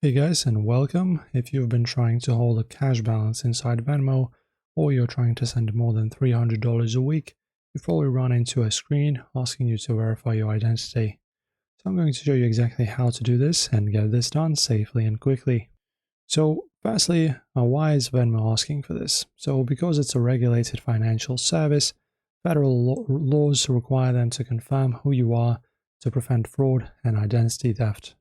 Hey guys, and welcome. If you've been trying to hold a cash balance inside Venmo, or you're trying to send more than $300 a week, you've probably run into a screen asking you to verify your identity. So I'm going to show you exactly how to do this and get this done safely and quickly. So firstly, why is Venmo asking for this? So because it's a regulated financial service, federal laws require them to confirm who you are to prevent fraud and identity theft.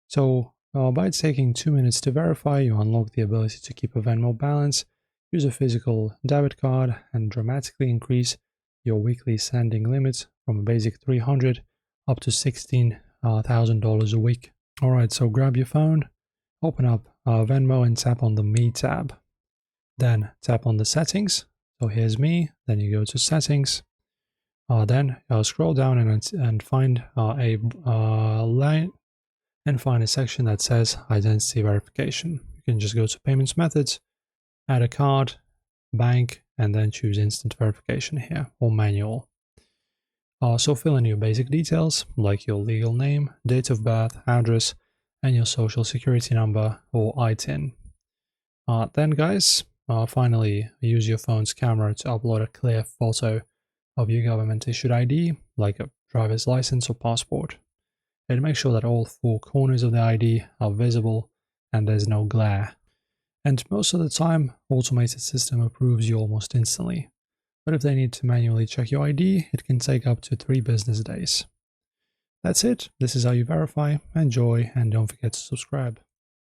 So by taking 2 minutes to verify, you unlock the ability to keep a Venmo balance, use a physical debit card, and dramatically increase your weekly sending limit from a basic $300 up to $16,000 a week. Alright, so grab your phone, open up Venmo and tap on the Me tab. Then tap on the settings. So here's Me, then you go to settings. Then scroll down and find a line and find a section that says identity verification. You can just go to payments methods, add a card, bank, and then choose instant verification here or manual. So fill in your basic details like your legal name, date of birth, address, and your social security number or ITIN. Then guys, finally use your phone's camera to upload a clear photo of your government issued ID like a driver's license or passport. And make sure that all four corners of the ID are visible and there's no glare. And most of the time, automated system approves you almost instantly. But if they need to manually check your ID, it can take up to 3 business days. That's it. This is how you verify. Enjoy and don't forget to subscribe.